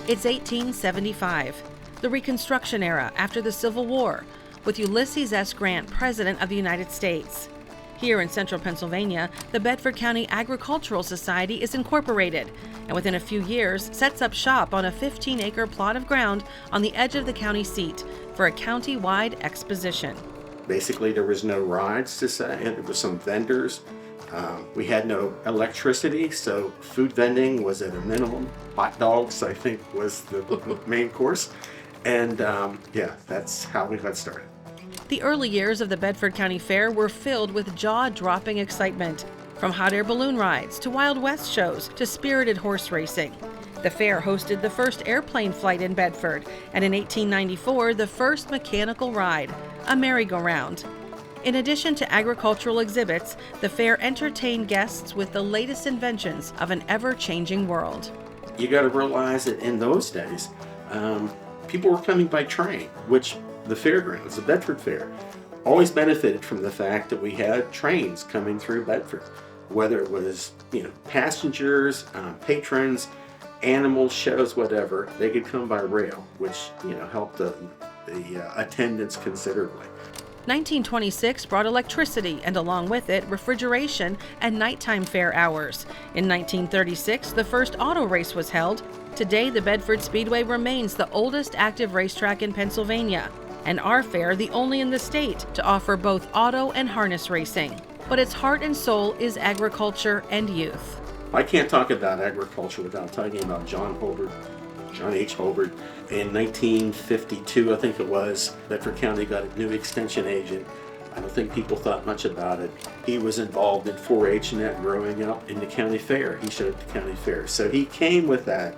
It's 1875, the Reconstruction era after the Civil War, with Ulysses S. Grant, President of the United States. Here in central Pennsylvania, the Bedford County Agricultural Society is incorporated, and within a few years sets up shop on a 15-acre plot of ground on the edge of the county seat for a county-wide exposition. Basically, there was no rides to say, and there were some vendors. We had no electricity, so food vending was at a minimum. Hot dogs, I think, was the main course. And that's how we got started. The early years of the Bedford County Fair were filled with jaw-dropping excitement, from hot air balloon rides to Wild West shows to spirited horse racing. The fair hosted the first airplane flight in Bedford, and in 1894, the first mechanical ride, a merry-go-round. In addition to agricultural exhibits, the fair entertained guests with the latest inventions of an ever-changing world. You got to realize that in those days, people were coming by train, which the fairgrounds, the Bedford Fair, always benefited from the fact that we had trains coming through Bedford. Whether it was, passengers, patrons, animals, shows, whatever, they could come by rail, which, helped the attendance considerably. 1926 brought electricity and along with it refrigeration and nighttime fair hours. In 1936, the first auto race was held. Today, the Bedford Speedway remains the oldest active racetrack in Pennsylvania, and our fair the only in the state to offer both auto and harness racing. But its heart and soul is agriculture and youth. I can't talk about agriculture without talking about John H. Holbert. In 1952, I think it was, Bedford County got a new extension agent. I don't think people thought much about it. He was involved in 4-H and that growing up in the county fair. He showed the county fair. So he came with that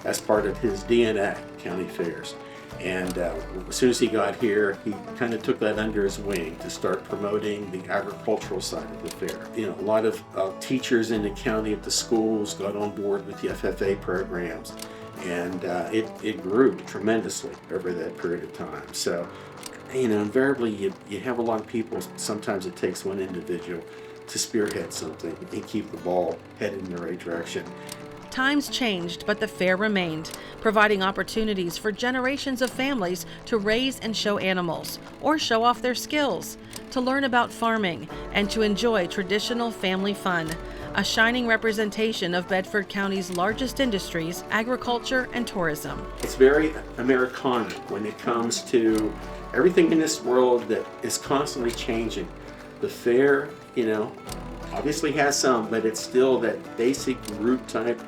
as part of his DNA, county fairs. And as soon as he got here, he kind of took that under his wing to start promoting the agricultural side of the fair. A lot of teachers in the county at the schools got on board with the FFA programs, and it grew tremendously over that period of time. So, invariably you have a lot of people. Sometimes it takes one individual to spearhead something and keep the ball headed in the right direction. Times changed, but the fair remained, providing opportunities for generations of families to raise and show animals, or show off their skills, to learn about farming, and to enjoy traditional family fun. A shining representation of Bedford County's largest industries, agriculture and tourism. It's very Americana when it comes to everything in this world that is constantly changing. The fair, obviously has some, but it's still that basic root type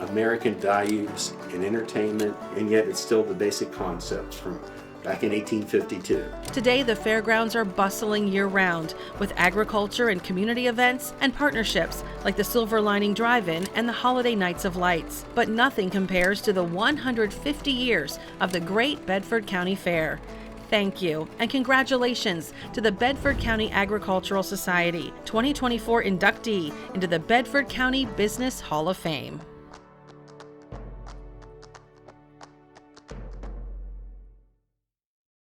American values and entertainment, and yet it's still the basic concepts from back in 1852. Today, the fairgrounds are bustling year-round with agriculture and community events and partnerships like the Silver Lining Drive-In and the Holiday Nights of Lights. But nothing compares to the 150 years of the Great Bedford County Fair. Thank you, and congratulations to the Bedford County Agricultural Society 2024 inductee into the Bedford County Business Hall of Fame.